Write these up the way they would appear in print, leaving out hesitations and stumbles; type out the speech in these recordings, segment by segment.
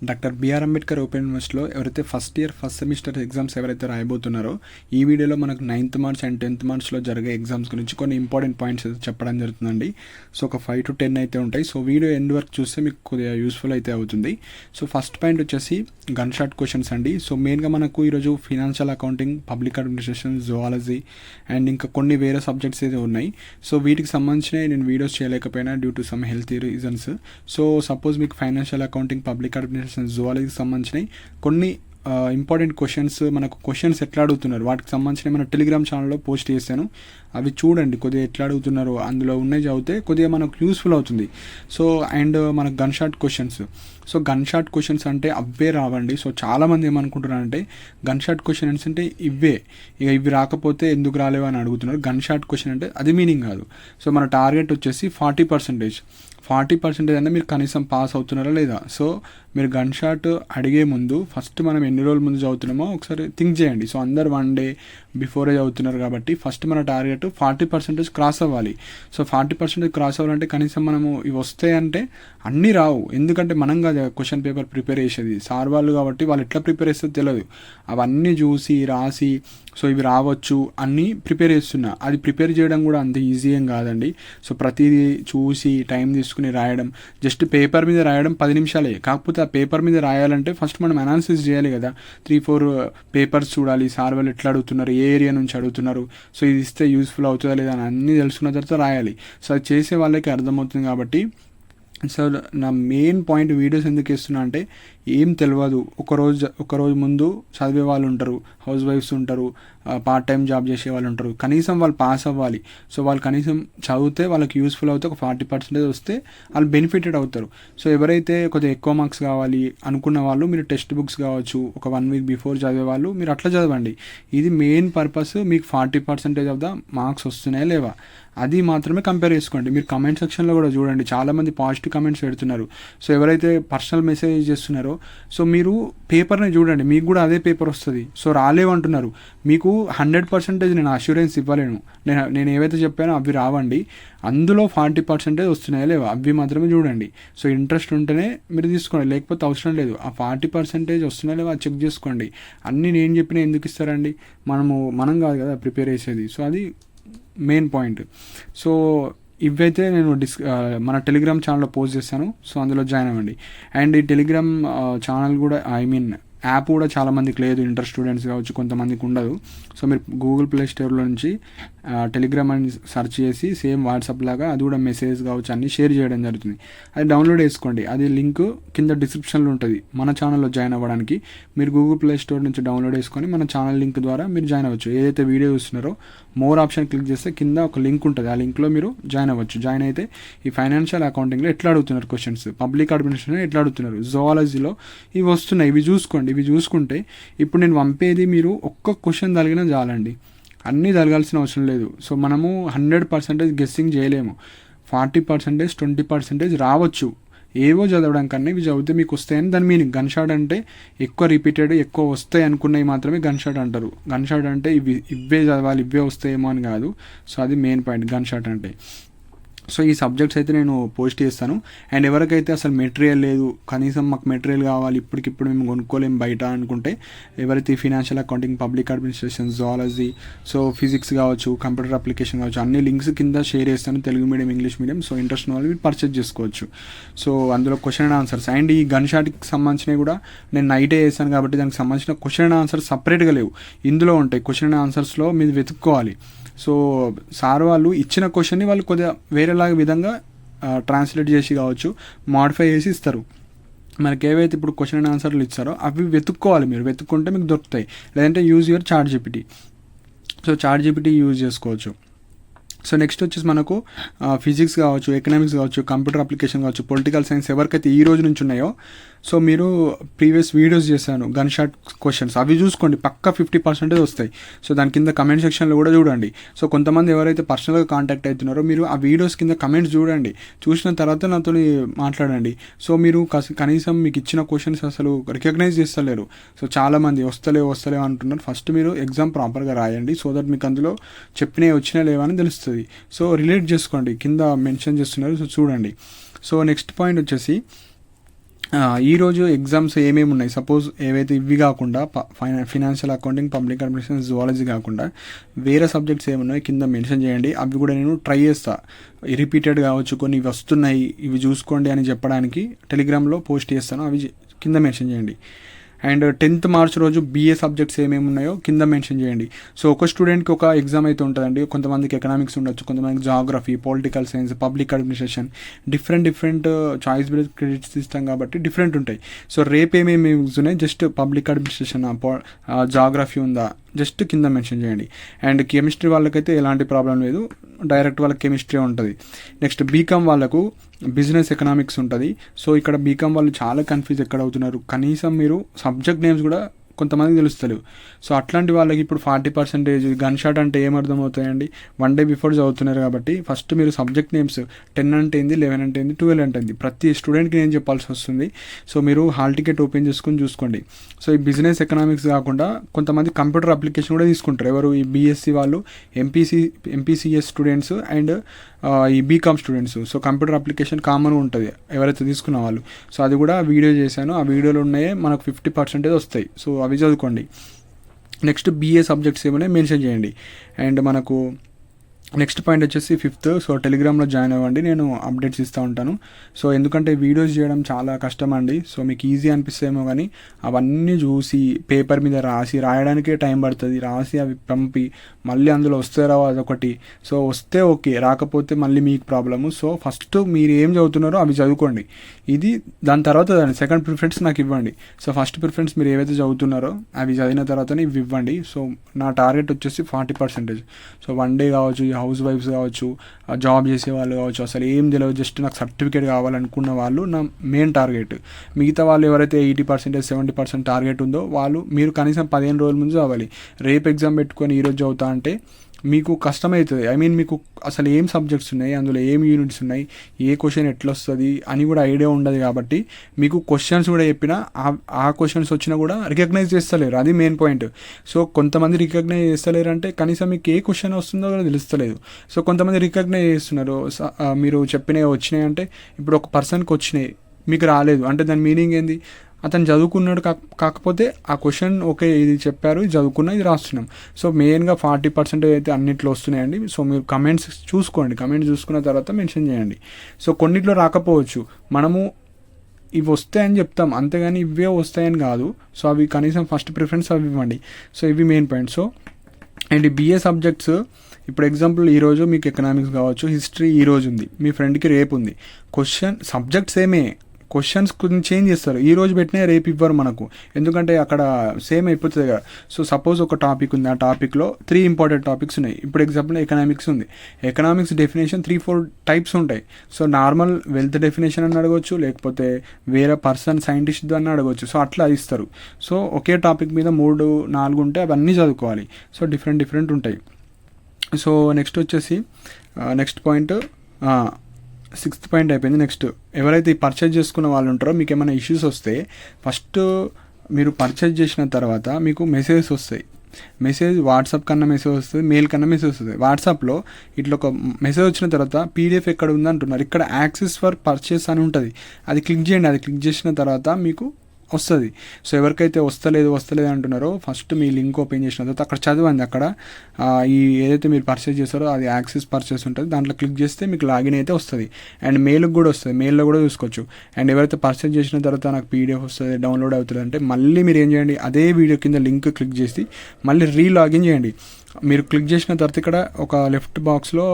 Doctor BR Ambedkar open యూనివర్సిటీలో ఎవరైతే first year first semester exams ఎవరైతే రాయబోతున్నారో ఈ వీడియోలో మనకు 9th మార్చ్ అండ్ 10th మార్చ్లో జరిగే ఎగ్జామ్స్ గురించి కొన్ని ఇంపార్టెంట్ పాయింట్స్ అయితే చెప్పడం జరుగుతుందండి. సో ఒక 5 to 10 అయితే ఉంటాయి. సో వీడియో ఎండ్ వరకు చూస్తే మీకు కొద్దిగా యూస్ఫుల్ అయితే అవుతుంది. సో ఫస్ట్ పాయింట్ వచ్చేసి గన్ షాట్ క్వశ్చన్స్ అండి. సో మెయిన్గా మనకు ఈరోజు financial accounting, public administration, zoology and ఇంకా కొన్ని వేరే సబ్జెక్ట్స్ అయితే ఉన్నాయి. సో వీటికి సంబంధించిన నేను వీడియోస్ చేయలేకపోయినా due to some health reasons. So suppose మీకు ఫైనాన్షియల్ అకౌంటింగ్, పబ్లిక్ అడ్మినిస్ట్రేషన్, జువాలజీకి సంబంధించినవి కొన్ని ఇంపార్టెంట్ క్వశ్చన్స్, మనకు క్వశ్చన్స్ ఎట్లా అడుగుతున్నారు వాటికి సంబంధించిన మన టెలిగ్రామ్ ఛానల్లో పోస్ట్ చేశాను. అవి చూడండి, కొద్దిగా ఎట్లా అడుగుతున్నారు అందులో ఉన్నాయి చదివితే కొద్దిగా మనకు యూస్ఫుల్ అవుతుంది. సో అండ్ మనకు gun shot questions. So gun shot questions అంటే అవే రావండి. సో చాలామంది ఏమనుకుంటున్నారంటే గన్ షాట్ క్వశ్చన్స్ అంటే ఇవే, ఇక ఇవి రాకపోతే ఎందుకు రాలేవు అని అడుగుతున్నారు. గన్ షాట్ క్వశ్చన్ అంటే అది మీనింగ్ కాదు. సో మన టార్గెట్ వచ్చేసి 40%. 40% అంటే మీరు కనీసం పాస్ అవుతున్నారా లేదా. సో మీరు గన్ షాట్ అడిగే ముందు ఫస్ట్ మనం ఎన్ని రోజుల ముందు చదువుతున్నామో ఒకసారి థింక్ చేయండి. సో అందరు 1 day బిఫోరే చదువుతున్నారు కాబట్టి ఫస్ట్ మన టార్గెట్ 40% క్రాస్ అవ్వాలి. సో 40% క్రాస్ అవ్వాలంటే కనీసం మనము ఇవి వస్తాయంటే అన్నీ రావు, ఎందుకంటే మనం కాదు క్వశ్చన్ పేపర్ ప్రిపేర్ చేసేది, సార్ వాళ్ళు కాబట్టి వాళ్ళు ఎట్లా ప్రిపేర్ చేస్తుందో తెలియదు. అవన్నీ చూసి రాసి సో ఇవి రావచ్చు అన్నీ ప్రిపేర్ చేస్తున్నా. అది ప్రిపేర్ చేయడం కూడా అంత ఈజీ ఏం కాదండి. సో ప్రతిదీ చూసి టైం తీసుకుని రాయడం, జస్ట్ పేపర్ మీద రాయడం 10 నిమిషాలే. కాకపోతే ఆ పేపర్ మీద రాయాలంటే ఫస్ట్ మనం అనాలిసిస్ చేయాలి కదా. 3-4 పేపర్స్ చూడాలి, సార్ వాళ్ళు ఎట్లా అడుగుతున్నారు, ఏ ఏరియా నుంచి అడుగుతున్నారు, సో ఇది ఇస్తే యూస్ఫుల్ అవుతుందా లేదా అని అన్నీ తెలుసుకున్న తర్వాత రాయాలి. సో అది చేసే వాళ్ళకి అర్థమవుతుంది కాబట్టి. సో నా మెయిన్ పాయింట్ వీడియోస్ ఎందుకు ఇస్తున్నా అంటే ఏం తెలియదు, ఒకరోజు ముందు చదివే వాళ్ళు ఉంటారు, హౌస్ వైఫ్స్ ఉంటారు, పార్ట్ టైం జాబ్ చేసే వాళ్ళు ఉంటారు. కనీసం వాళ్ళు పాస్ అవ్వాలి. సో వాళ్ళు కనీసం చదివితే వాళ్ళకి యూస్ఫుల్ అవుతే ఒక 40% వస్తే వాళ్ళు బెనిఫిటెడ్ అవుతారు. సో ఎవరైతే కొద్దిగా ఎక్కువ మార్క్స్ కావాలి అనుకున్న వాళ్ళు మీరు టెక్స్ట్ బుక్స్ కావచ్చు ఒక 1 week బిఫోర్ చదివే వాళ్ళు మీరు అట్లా చదవండి. ఇది మెయిన్ పర్పస్. మీకు 40% ఆఫ్ ద మార్క్స్ వస్తున్నాయా లేవా అది మాత్రమే కంపేర్ చేసుకోండి. మీరు కమెంట్ సెక్షన్లో కూడా చూడండి, చాలామంది పాజిటివ్ కమెంట్స్ పెడుతున్నారు. సో ఎవరైతే పర్సనల్ మెసేజ్ చేస్తున్నారో సో మీరు పేపర్ని చూడండి, మీకు కూడా అదే పేపర్ వస్తుంది. సో రాలేవంటున్నారు, మీకు 100% నేను అష్యూరెన్స్ ఇవ్వలేను. నేను ఏవైతే చెప్పానో అవి రావండి. అందులో 40% వస్తున్నాయా లేవా అవి మాత్రమే చూడండి. సో ఇంట్రెస్ట్ ఉంటేనే మీరు తీసుకోండి, లేకపోతే అవసరం లేదు. ఆ 40% వస్తున్నాయా లేవా చెక్ చేసుకోండి. అన్నీ నేను చెప్పినా ఎందుకు ఇస్తారండి, మనం కాదు కదా ప్రిపేర్ చేసేది. సో అది మెయిన్ పాయింట్. సో ఇవైతే నేను మన టెలిగ్రామ్ ఛానల్లో పోస్ట్ చేస్తాను. సో అందులో జాయిన్ అవ్వండి. అండ్ ఈ టెలిగ్రామ్ ఛానల్ కూడా యాప్ కూడా చాలామందికి లేదు, ఇంటర్ స్టూడెంట్స్ కావచ్చు, కొంతమందికి ఉండదు. సో మీరు గూగుల్ ప్లే స్టోర్లో నుంచి టెలిగ్రామ్ అని సెర్చ్ చేసి సేమ్ వాట్సాప్ లాగా అది కూడా మెసేజ్ కావచ్చు అన్నీ షేర్ చేయడం జరుగుతుంది. అది డౌన్లోడ్ చేసుకోండి. అది లింక్ కింద డిస్క్రిప్షన్లో ఉంటుంది. మన ఛానల్లో జాయిన్ అవ్వడానికి మీరు గూగుల్ ప్లే స్టోర్ నుంచి డౌన్లోడ్ చేసుకొని మన ఛానల్ లింక్ ద్వారా మీరు జాయిన్ అవ్వచ్చు. ఏదైతే వీడియో చూస్తున్నారో మోర్ ఆప్షన్ క్లిక్ చేస్తే కింద ఒక లింక్ ఉంటుంది, ఆ లింక్లో మీరు జాయిన్ అవ్వచ్చు. జాయిన్ అయితే ఈ ఫైనాన్షియల్ అకౌంటింగ్లో ఎట్లా అడుగుతున్నారు క్వశ్చన్స్, పబ్లిక్ అడ్మినిస్ట్రేషన్ ఎట్లా అడుగుతున్నారు, జువాలజీలో ఇవి వస్తున్నాయి, ఇవి చూసుకోండి. ఇవి చూసుకుంటే ఇప్పుడు నేను పంపేది మీరు ఒక్క క్వశ్చన్ తగిలినా చాలండి, అన్నీ తలగాల్సిన అవసరం లేదు. సో మనము 100% గెస్సింగ్ చేయలేము. 40%, 20% రావచ్చు. ఏవో చదవడం కన్నా ఇవి చదివితే మీకు వస్తాయని దాని మీనింగ్. గన్ షాట్ అంటే ఎక్కువ రిపీటెడ్ ఎక్కువ వస్తాయి అనుకున్నవి మాత్రమే గన్ షాట్ అంటారు. గన్ షాట్ అంటే ఇవే చదవాలి, ఇవే వస్తాయేమో అని కాదు. సో అది మెయిన్ పాయింట్ గన్ షాట్ అంటే. సో ఈ సబ్జెక్ట్స్ అయితే నేను పోస్ట్ చేస్తాను. అండ్ ఎవరికైతే అసలు మెటీరియల్ లేదు, కనీసం మాకు మెటీరియల్ కావాలి ఇప్పటికిప్పుడు మేము కొనుక్కోలేము బయట అనుకుంటే, ఎవరైతే financial accounting, public administration, zoology, so physics కావచ్చు, కంప్యూటర్ అప్లికేషన్ కావచ్చు, అన్ని లింక్స్ కింద షేర్ చేస్తాను, Telugu medium, English medium. So interest ఉన్న వాళ్ళు మీరు పర్చేజ్ చేసుకోవచ్చు. సో అందులో క్వశ్చన్ అండ్ ఆన్సర్స్ అండ్ ఈ గన్ షాట్కి సంబంధించినవి కూడా నేను నైటే చేస్తాను కాబట్టి దానికి సంబంధించిన క్వశ్చన్ అండ్ ఆన్సర్స్ సపరేట్గా లేవు, ఇందులో ఉంటాయి. క్వశ్చన్ అండ్ ఆన్సర్స్లో మీరు వెతుక్కోవాలి. సో సార్ వాళ్ళు ఇచ్చిన క్వశ్చన్ని వాళ్ళు కొద్దిగా వేరేలాగా విధంగా ట్రాన్స్లేట్ చేసి కావచ్చు, మాడిఫై చేసి ఇస్తారు. మనకి ఏవైతే ఇప్పుడు క్వశ్చన్ అండ్ ఆన్సర్లు ఇచ్చారో అవి వెతుక్కోవాలి. మీరు వెతుక్కుంటే మీకు దొరుకుతాయి. లేదంటే use your ChatGPT. So ChatGPT use చేసుకోవచ్చు. సో నెక్స్ట్ వచ్చేసి మనకు ఫిజిక్స్ కావచ్చు, ఎకనామిక్స్ కావచ్చు, కంప్యూటర్ అప్లికేషన్ కావచ్చు, పొలిటికల్ సైన్స్ ఎవరికైతే ఈ రోజు నుంచి ఉన్నాయో సో మీరు ప్రీవియస్ వీడియోస్ చేశాను గన్ షాట్ క్వశ్చన్స్, అవి చూసుకోండి, పక్కా 50% వస్తాయి. సో దాని కింద కమెంట్ సెక్షన్లో కూడా చూడండి. సో కొంతమంది ఎవరైతే పర్సనల్గా కాంటాక్ట్ అవుతున్నారో మీరు ఆ వీడియోస్ కింద కమెంట్స్ చూడండి, చూసిన తర్వాత నాతో మాట్లాడండి. సో మీరు కనీసం మీకు ఇచ్చిన క్వశ్చన్స్ అసలు రికగ్నైజ్ చేస్తలేరు. సో చాలామంది వస్తలేవు అంటున్నారు. ఫస్ట్ మీరు ఎగ్జామ్ ప్రాపర్గా రాయండి, సో దట్ మీకు అందులో చెప్పినవి వచ్చినా లేవా అని తెలుస్తుంది. సో రిలేట్ చేసుకోండి, కింద మెన్షన్ చేస్తున్నారు, సో చూడండి. సో నెక్స్ట్ పాయింట్ వచ్చేసి ఈరోజు ఎగ్జామ్స్ ఏమేమి ఉన్నాయి, సపోజ్ ఏవైతే ఇవి కాకుండా financial accounting, public administration, zoology కాకుండా వేరే సబ్జెక్ట్స్ ఏమున్నాయి కింద మెన్షన్ చేయండి. అవి కూడా నేను ట్రై చేస్తా, రిపీటెడ్ కావచ్చు, కొన్ని ఇవి వస్తున్నాయి ఇవి చూసుకోండి అని చెప్పడానికి టెలిగ్రామ్లో పోస్ట్ చేస్తాను, అవి కింద మెన్షన్ చేయండి. అండ్ 10th మార్చ్ రోజు BA సబ్జెక్ట్స్ ఏమేమి ఉన్నాయో కింద మెన్షన్ చేయండి. సో ఒక స్టూడెంట్కి ఒక ఎగ్జామ్ అయితే ఉంటుందండి. కొంతమందికి ఎకనామిక్స్ ఉండొచ్చు, కొంతమందికి geography, political science, public administration, different choice based credits ఇస్తాం కాబట్టి డిఫరెంట్ ఉంటాయి. సో రేపు ఏమేమి ఉన్నాయి, జస్ట్ పబ్లిక్ అడ్మినిస్ట్రేషన్, జాగ్రఫీ ఉందా జస్ట్ కింద మెన్షన్ చేయండి. అండ్ కెమిస్ట్రీ వాళ్ళకైతే ఎలాంటి ప్రాబ్లం లేదు, డైరెక్ట్ వాళ్ళకి కెమిస్ట్రీ ఉంటుంది. నెక్స్ట్ బీకామ్ వాళ్ళకు బిజినెస్ ఎకనామిక్స్ ఉంటుంది. సో ఇక్కడ బీకామ్ వాళ్ళు చాలా కన్ఫ్యూజ్ ఎక్కడ అవుతున్నారు, కనీసం మీరు సబ్జెక్ట్ నేమ్స్ కూడా కొంతమందికి తెలుస్తలేవు. సో అట్లాంటి వాళ్ళకి ఇప్పుడు 40% గన్ షాట్ అంటే ఏమర్థం అవుతాయండి, 1 day బిఫోర్ చదువుతున్నారు కాబట్టి ఫస్ట్ మీరు సబ్జెక్ట్ నేమ్స్ 10 అంటే ఏంది, 11 అంటే ఏంది, 12 అంటే ఏంది ప్రతి స్టూడెంట్కి నేను చెప్పాల్సి వస్తుంది. సో మీరు హాల్ టికెట్ ఓపెన్ చేసుకొని చూసుకోండి. సో ఈ బిజినెస్ ఎకనామిక్స్ కాకుండా కొంతమంది కంప్యూటర్ అప్లికేషన్ కూడా తీసుకుంటారు. ఎవరు, ఈ బీఎస్సీ వాళ్ళు, ఎంపీసీఎస్ స్టూడెంట్స్ అండ్ ఈ BCom students. So computer application కామన్గా ఉంటుంది ఎవరైతే తీసుకున్న వాళ్ళు. సో అది కూడా వీడియో చేశాను, ఆ వీడియోలో ఉన్నాయే మనకు 50% వస్తాయి. సో అవి చదువుకోండి. నెక్స్ట్ BA సబ్జెక్ట్స్ ఏమైనా మెన్షన్ చేయండి. అండ్ మనకు నెక్స్ట్ పాయింట్ వచ్చేసి 5th, సో టెలిగ్రామ్లో జాయిన్ అవ్వండి, నేను అప్డేట్స్ ఇస్తూ ఉంటాను. సో ఎందుకంటే వీడియోస్ చేయడం చాలా కష్టం అండి. సో మీకు ఈజీ అనిపిస్తేమో కానీ అవన్నీ చూసి పేపర్ మీద రాయడానికే టైం పడుతుంది. రాసి అవి పంపి మళ్ళీ అందులో వస్తే రావు అదొకటి. సో వస్తే ఓకే, రాకపోతే మళ్ళీ మీకు ప్రాబ్లము. సో ఫస్ట్ మీరు ఏం చదువుతున్నారో అవి చదువుకోండి. ఇది దాని తర్వాత దాని సెకండ్ ప్రిఫరెన్స్ నాకు ఇవ్వండి. సో ఫస్ట్ ప్రిఫరెన్స్ మీరు ఏవైతే చదువుతున్నారో అవి చదివిన తర్వాతనే ఇవి ఇవ్వండి. సో నా టార్గెట్ వచ్చేసి 40%. సో 1 day కావచ్చు, హౌస్ వైఫ్స్ కావచ్చు, జాబ్ చేసే వాళ్ళు కావచ్చు, అసలు ఏం తెలియదు, జస్ట్ నాకు సర్టిఫికేట్ కావాలనుకున్న వాళ్ళు నా మెయిన్ టార్గెట్. మిగతా వాళ్ళు ఎవరైతే 80%, 70% టార్గెట్ ఉందో వాళ్ళు మీరు కనీసం 15 రోజుల ముందు చదవాలి. రేపు ఎగ్జామ్ పెట్టుకొని ఈరోజు చదువుతా అంటే మీకు కష్టమవుతుంది. మీకు అసలు ఏం సబ్జెక్ట్స్ ఉన్నాయి, అందులో ఏం యూనిట్స్ ఉన్నాయి, ఏ క్వశ్చన్ ఎట్లా వస్తుంది అని కూడా ఐడియా ఉండదు. కాబట్టి మీకు క్వశ్చన్స్ కూడా చెప్పినా ఆ క్వశ్చన్స్ వచ్చినా కూడా రికగ్నైజ్ చేస్తలేరు, అది మెయిన్ పాయింట్. సో కొంతమంది రికగ్నైజ్ చేస్తలేరు అంటే కనీసం మీకు ఏ క్వశ్చన్ వస్తుందో కూడా తెలుస్తలేదు. సో కొంతమంది రికగ్నైజ్ చేస్తున్నారు, మీరు చెప్పినవి వచ్చినాయి అంటే ఇప్పుడు ఒక పర్సన్కి వచ్చినాయి మీకు రాలేదు అంటే దాని మీనింగ్ ఏంది, అతను చదువుకున్నాడు కాకపోతే ఆ క్వశ్చన్ ఓకే ఇది చెప్పారు, ఇది చదువుకున్నా, ఇది రాస్తున్నాం. సో మెయిన్గా 40% అయితే అన్నింటిలో వస్తున్నాయండి. సో మీరు కమెంట్స్ చూసుకోండి, కమెంట్స్ చూసుకున్న తర్వాత మెన్షన్ చేయండి. సో కొన్నిట్లో రాకపోవచ్చు, మనము ఇవి వస్తాయని చెప్తాం అంతేగాని ఇవే వస్తాయని కాదు. సో అవి కనీసం ఫస్ట్ ప్రిఫరెన్స్ అవి ఇవ్వండి. సో ఇవి main point. So and BA subjects ఇప్పుడు ఎగ్జాంపుల్ ఈరోజు మీకు ఎకనామిక్స్ కావచ్చు, హిస్టరీ ఈరోజు ఉంది, మీ ఫ్రెండ్కి రేపు ఉంది. సబ్జెక్ట్స్ ఏమే, క్వశ్చన్స్ కొంచెం చేంజ్ చేస్తారు. ఈ రోజు పెట్టినా రేపు ఇవ్వరు మనకు, ఎందుకంటే అక్కడ సేమ్ అయిపోతుంది కదా. సో సపోజ్ ఒక టాపిక్ ఉంది, ఆ టాపిక్లో 3 ఇంపార్టెంట్ టాపిక్స్ ఉన్నాయి. ఇప్పుడు ఎగ్జాంపుల్ ఎకనామిక్స్ ఉంది, ఎకనామిక్స్ డెఫినేషన్ 3-4 టైప్స్ ఉంటాయి. సో నార్మల్ వెల్త్ డెఫినేషన్ అని అడగవచ్చు, లేకపోతే వేరే పర్సన్ సైంటిస్ట్ అని అడగవచ్చు. సో అట్లా ఇస్తారు. సో ఒకే టాపిక్ మీద 3-4 ఉంటే అవన్నీ చదువుకోవాలి. సో డిఫరెంట్ ఉంటాయి. సో నెక్స్ట్ వచ్చేసి నెక్స్ట్ పాయింట్ 6th పాయింట్ అయిపోయింది. నెక్స్ట్ ఎవరైతే ఈ పర్చేజ్ చేసుకున్న వాళ్ళు ఉంటారో మీకు ఏమైనా ఇష్యూస్ వస్తే ఫస్ట్ మీరు పర్చేజ్ చేసిన తర్వాత మీకు మెసేజెస్ వస్తాయి. వాట్సాప్ కన్నా మెసేజ్ వస్తుంది, మెయిల్ కన్నా మెసేజ్ వస్తుంది. వాట్సాప్లో ఇట్లా ఒక మెసేజ్ వచ్చిన తర్వాత PDF ఎక్కడ ఉంది అంటున్నారు, ఇక్కడ యాక్సెస్ ఫర్ పర్చేస్ అని ఉంటుంది, అది క్లిక్ చేయండి. అది క్లిక్ చేసిన తర్వాత మీకు వస్తుంది. సో ఎవరికైతే వస్తలేదు అంటున్నారో ఫస్ట్ మీ లింక్ ఓపెన్ చేసిన తర్వాత అక్కడ చదవండి. అక్కడ ఈ ఏదైతే మీరు పర్చేస్ చేస్తారో అది యాక్సెస్ పర్చేస్ ఉంటుంది, దాంట్లో క్లిక్ చేస్తే మీకు లాగిన్ అయితే వస్తుంది. అండ్ మెయిల్కి కూడా వస్తుంది, మెయిల్లో కూడా చూసుకోవచ్చు. అండ్ ఎవరైతే పర్చేస్ చేసిన తర్వాత నాకు PDF వస్తుంది, డౌన్లోడ్ అవుతుంది అంటే మళ్ళీ మీరు ఏం చేయండి, అదే వీడియో కింద లింక్ క్లిక్ చేసి మళ్ళీ రీలాగిన్ చేయండి. మీరు క్లిక్ చేసిన తర్వాత ఇక్కడ ఒక లెఫ్ట్ బాక్స్లో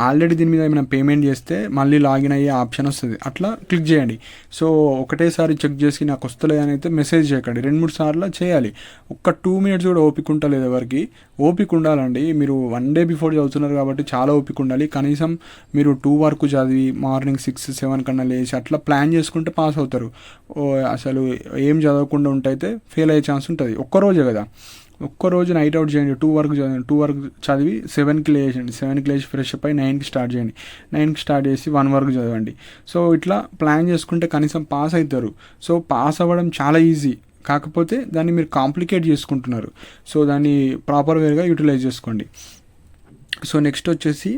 ఆల్రెడీ దీని మీద ఏమైనా పేమెంట్ చేస్తే మళ్ళీ లాగిన్ అయ్యే ఆప్షన్ వస్తుంది, అట్లా క్లిక్ చేయండి. సో ఒకటేసారి చెక్ చేసి నాకు వస్తలేదని అయితే మెసేజ్ చేయకండి, 2-3 సార్లు చేయాలి. ఒక్క 2 minutes కూడా ఓపిక ఉంటలేదు ఎవరికి. ఓపిక ఉండాలండి, మీరు 1 day బిఫోర్ చదువుతున్నారు కాబట్టి చాలా ఓపిక ఉండాలి. కనీసం మీరు 2 వరకు చదివి మార్నింగ్ 6-7 కన్నా లేచి అట్లా ప్లాన్ చేసుకుంటే పాస్ అవుతారు. అసలు ఏం చదవకుండా ఉంటే ఫెయిల్ అయ్యే ఛాన్స్ ఉంటుంది. ఒక్కరోజే కదా, ఒక్కరోజు నైట్ అవుట్ చేయండి, 2 వరకు చదివి 7కి లేచండి, 7కి లేచి ఫ్రెష్ అప్ అయి 9కి స్టార్ట్ చేయండి, 9కి స్టార్ట్ చేసి 1 వరకు చదవండి. సో ఇట్లా ప్లాన్ చేసుకుంటే కనీసం పాస్ అవుతారు. సో పాస్ అవ్వడం చాలా ఈజీ, కాకపోతే దాన్ని మీరు కాంప్లికేట్ చేసుకుంటున్నారు. సో దాన్ని ప్రాపర్ వేగా యూటిలైజ్ చేసుకోండి. సో నెక్స్ట్ వచ్చేసి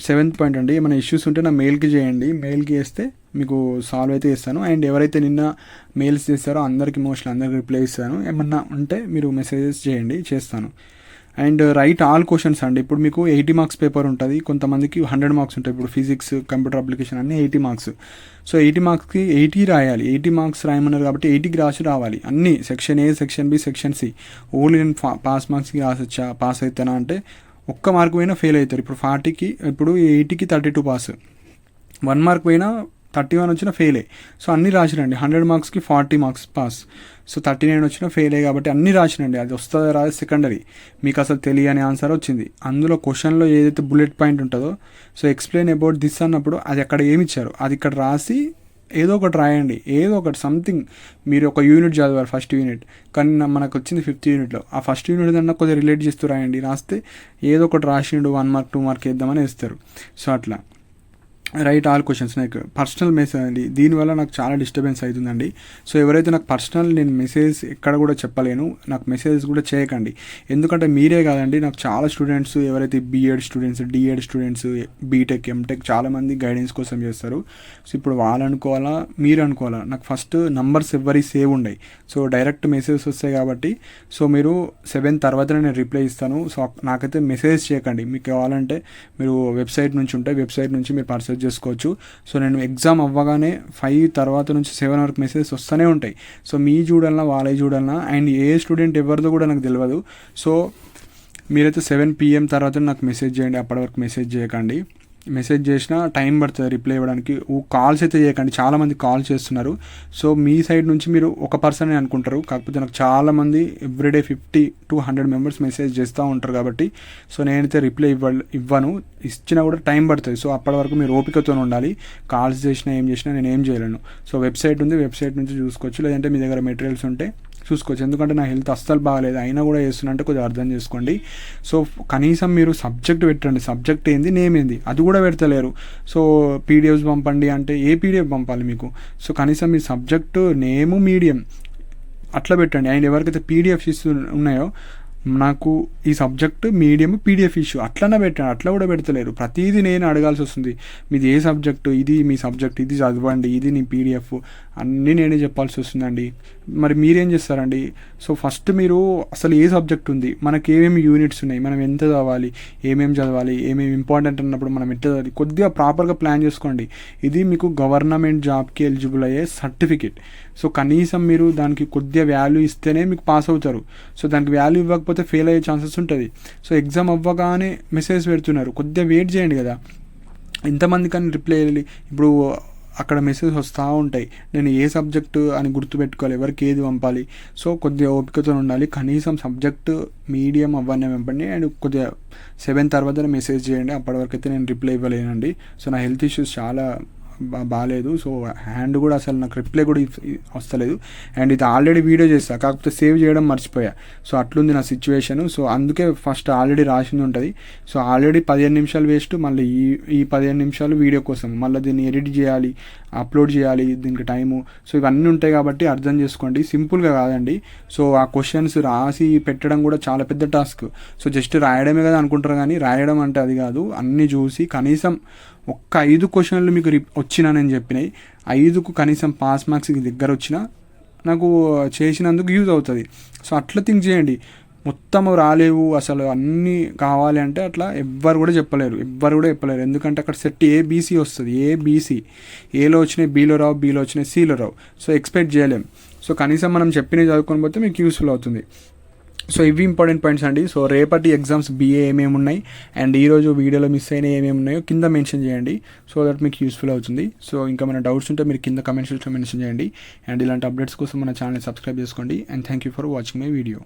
7th పాయింట్ అండి, ఏమైనా ఇష్యూస్ ఉంటే నా మెయిల్కి చేయండి. మెయిల్కి చేస్తే మీకు సాల్వ్ అయితే చేస్తాను. అండ్ ఎవరైతే నిన్న మెయిల్స్ చేస్తారో అందరికీ అందరికీ రిప్లై ఇస్తాను. ఏమన్నా ఉంటే మీరు మెసేజెస్ చేయండి, చేస్తాను. అండ్ రైట్ ఆల్ క్వశ్చన్స్ అండి. ఇప్పుడు మీకు 80 మార్క్స్ పేపర్ ఉంటుంది, కొంతమందికి 100 మార్క్స్ ఉంటాయి. ఇప్పుడు ఫిజిక్స్, కంప్యూటర్ అప్లికేషన్ అన్నీ 80 మార్క్స్. సో 80 మార్క్స్కి 80 రాయాలి. 80 మార్క్స్ రాయమన్నారు కాబట్టి 80కి రాసి రావాలి అన్నీ. Section A, section B, section C. Only నేను పాస్ మార్క్స్కి రాసొచ్చా, పాస్ అవుతానా అంటే ఒక్క మార్క్ పోయినా ఫెయిల్ అవుతారు. ఇప్పుడు 40కి, ఇప్పుడు 80కి 32 పాస్, 1 మార్క్ పోయినా 31 వచ్చినా ఫెయిలే. సో అన్నీ రాసిరండి. 100 మార్క్స్కి 40 మార్క్స్ పాస్. సో 39 వచ్చినా ఫెయిలే కాబట్టి అన్నీ రాసినండి. అది వస్తుందో రాదు సెకండరీ. మీకు అసలు తెలియని ఆన్సర్ వచ్చింది. అందులో క్వశ్చన్లో ఏదైతే బుల్లెట్ పాయింట్ ఉంటుందో, సో ఎక్స్ప్లెయిన్ అబౌట్ దిస్ అన్నప్పుడు అది అక్కడ ఏమి ఇచ్చారు అది ఇక్కడ రాసి ఏదో ఒకటి రాయండి. ఏదో ఒకటి సంథింగ్. మీరు ఒక యూనిట్ చదివారు, ఫస్ట్ యూనిట్, కానీ మనకు వచ్చింది 5th యూనిట్లో. ఆ ఫస్ట్ యూనిట్ అన్నా కొద్దిగా రిలేట్ చేస్తూ రాయండి. రాస్తే ఏదో ఒకటి రాసిండు 1 మార్క్ 2 మార్క్ వేద్దామని వేస్తారు. సో అట్లా రైట్ ఆల్ క్వశ్చన్స్. నాకు పర్సనల్ మెసేజ్ అండి, దీనివల్ల నాకు చాలా డిస్టర్బెన్స్ అవుతుందండి. సో ఎవరైతే నాకు పర్సనల్, నేను మెసేజ్ ఎక్కడ కూడా చెప్పలేను, నాకు మెసేజ్ కూడా చేయకండి. ఎందుకంటే మీరే కాదండి, నాకు చాలా స్టూడెంట్స్, ఎవరైతే BEd students, DEd students, BTech, MTech చాలామంది గైడెన్స్ కోసం చేస్తారు. సో ఇప్పుడు వాళ్ళు అనుకోవాలా, మీరు అనుకోవాలా, నాకు ఫస్ట్ నంబర్స్ ఎవరి సేవ్ ఉన్నాయి. సో డైరెక్ట్ మెసేజ్ వస్తాయి కాబట్టి, సో మీరు 7 తర్వాతనే నేను రిప్లై ఇస్తాను. సో నాకైతే మెసేజ్ చేయకండి. మీకు కావాలంటే మీరు వెబ్సైట్ నుంచి ఉంటే వెబ్సైట్ నుంచి మీరు పర్చేజ్ చేసుకోవచ్చు. సో నేను ఎగ్జామ్ అవ్వగానే 5 తర్వాత నుంచి 7 వరకు మెసేజెస్ వస్తూనే ఉంటాయి. సో మీ చూడాలన్నా వాళ్ళే చూడాలన్నా, అండ్ ఏ స్టూడెంట్ ఎవరిదో కూడా నాకు తెలియదు. సో మీరైతే 7 PM తర్వాత నాకు మెసేజ్ చేయండి. అప్పటి వరకు మెసేజ్ చేయకండి. మెసేజ్ చేసినా టైం పడుతుంది రిప్లై ఇవ్వడానికి. కాల్స్ అయితే చేయకండి, చాలామంది కాల్ చేస్తున్నారు. సో మీ సైడ్ నుంచి మీరు ఒక పర్సన్ అనుకుంటారు, కాకపోతే నాకు చాలామంది ఎవ్రీడే 50 to 100 మెంబర్స్ మెసేజ్ చేస్తూ ఉంటారు. కాబట్టి సో నేనైతే రిప్లై ఇవ్వను, ఇచ్చినా కూడా టైం పడుతుంది. సో అప్పటి వరకు మీరు ఓపికతో ఉండాలి. కాల్స్ చేసినా ఏం చేసినా నేను ఏం చేయలేను. సో వెబ్సైట్ ఉంది, వెబ్సైట్ నుంచి చూసుకోవచ్చు. లేదంటే మీ దగ్గర మెటీరియల్స్ ఉంటే చూసుకోవచ్చు. ఎందుకంటే నా హెల్త్ అస్సలు బాగాలేదు, అయినా కూడా చేస్తున్నంటే కొద్దిగా అర్థం చేసుకోండి. సో కనీసం మీరు సబ్జెక్ట్ పెట్టండి. సబ్జెక్ట్ ఏంది, నేమ్ ఏంది, అది కూడా పెడతలేరు. సో పీడిఎఫ్స్ పంపండి అంటే ఏ పీడిఎఫ్ పంపాలి మీకు? సో కనీసం మీ సబ్జెక్టు, నేము, మీడియం అట్లా పెట్టండి. అండ్ ఎవరికైతే పీడిఎఫ్ ఇష్యూ ఉన్నాయో, నాకు ఈ సబ్జెక్టు, మీడియం, పీడిఎఫ్ ఇష్యూ అట్లనే పెట్టండి. అట్లా కూడా పెడతలేరు. ప్రతిదీ నేను అడగాల్సి వస్తుంది. మీది ఏ సబ్జెక్టు, ఇది మీ సబ్జెక్ట్, ఇది చదవండి, ఇది నీ పీడిఎఫ్, అన్నీ నేనే చెప్పాల్సి వస్తుందండి. మరి మీరేం చేస్తారండి? సో ఫస్ట్ మీరు అసలు ఏ సబ్జెక్ట్ ఉంది, మనకి ఏమేమి యూనిట్స్ ఉన్నాయి, మనం ఎంత చదవాలి, ఏమేమి చదవాలి, ఏమేమి ఇంపార్టెంట్ అన్నప్పుడు మనం ఎంత చదవాలి, కొద్దిగా ప్రాపర్గా ప్లాన్ చేసుకోండి. ఇది మీకు గవర్నమెంట్ జాబ్కి ఎలిజిబుల్ అయ్యే సర్టిఫికేట్. సో కనీసం మీరు దానికి కొద్దిగా వాల్యూ ఇస్తేనే మీకు పాస్ అవుతారు. సో దానికి వాల్యూ ఇవ్వకపోతే ఫెయిల్ అయ్యే ఛాన్సెస్ ఉంటుంది. సో ఎగ్జామ్ అవ్వగానే మెసేజ్ పెడుతున్నారు, కొద్దిగా వెయిట్ చేయండి కదా. ఎంతమంది కానీ రిప్లై వెళ్ళి, ఇప్పుడు అక్కడ మెసేజ్ వస్తూ ఉంటాయి, నేను ఏ సబ్జెక్టు అని గుర్తుపెట్టుకోవాలి, ఎవరికి ఏది పంపాలి. సో కొద్దిగా ఓపికతో ఉండాలి. కనీసం సబ్జెక్టు, మీడియం అవన్నీ పంపండి. అండ్ కొద్దిగా 7 తర్వాత మెసేజ్ చేయండి. అప్పటి వరకు అయితే నేను రిప్లై ఇవ్వలేనండి. సో నా హెల్త్ ఇష్యూస్ చాలా బాగాలేదు. సో హ్యాండ్ కూడా అసలు నాకు రిప్లై కూడా వస్తలేదు. అండ్ ఇది ఆల్రెడీ వీడియో చేస్తా, కాకపోతే సేవ్ చేయడం మర్చిపోయా. సో అట్లుంది నా సిచ్యువేషను. సో అందుకే ఫస్ట్ ఆల్రెడీ రాసింది ఉంటుంది. సో ఆల్రెడీ 15 నిమిషాలు వేస్ట్, మళ్ళీ ఈ 15 నిమిషాలు వీడియో కోసం, మళ్ళీ దీన్ని ఎడిట్ చేయాలి, అప్లోడ్ చేయాలి, దీనికి టైము. సో ఇవన్నీ ఉంటాయి కాబట్టి అర్థం చేసుకోండి. సింపుల్గా కాదండి. సో ఆ క్వశ్చన్స్ రాసి పెట్టడం కూడా చాలా పెద్ద టాస్క్. సో జస్ట్ రాయడమే కదా అనుకుంటారు, కానీ రాయడం అంటే అది కాదు. అన్నీ చూసి కనీసం ఒక్క 5 క్వశ్చన్లు మీకు వచ్చినా, నేను చెప్పినాయి 5కు కనీసం పాస్ మార్క్స్కి దగ్గర వచ్చినా నాకు చేసినందుకు యూజ్ అవుతుంది. సో అట్లా థింక్ చేయండి. మొత్తం రాలేవు అసలు అన్నీ కావాలి అంటే అట్లా ఎవ్వరు కూడా చెప్పలేరు. ఎందుకంటే అక్కడ సెట్ ఏబీసీ వస్తుంది. ఏబీసీ, ఏలో వచ్చినాయి బీలో రావు, బీలో వచ్చినాయి సీలో రావు. సో ఎక్స్పెక్ట్ చేయలేం. సో కనీసం మనం చెప్పినవి చదువుకొని పోతే మీకు యూస్ఫుల్ అవుతుంది. సో ఇవి ఇంపార్టెంట్ పాయింట్స్ అండి. సో రేపటి ఎగ్జామ్స్ BA ఏమేమి ఉన్నాయి, అండ్ ఈరోజు వీడియోలో మిస్ అయిన ఏమేమి ఉన్నాయో కింద మెన్షన్ చేయండి. సో దట్ మీకు యూస్ఫుల్ అవుతుంది. సో ఇంకా మన డౌట్స్ ఉంటే మీరు కింద కమెంట్ సెక్షన్లో మెన్షన్ చేయండి. అండ్ ఇలాంటి అప్డేట్స్ కోసం మన ఛానల్ సబ్స్క్రైబ్ చేసుకోండి. And thank you for watching my video.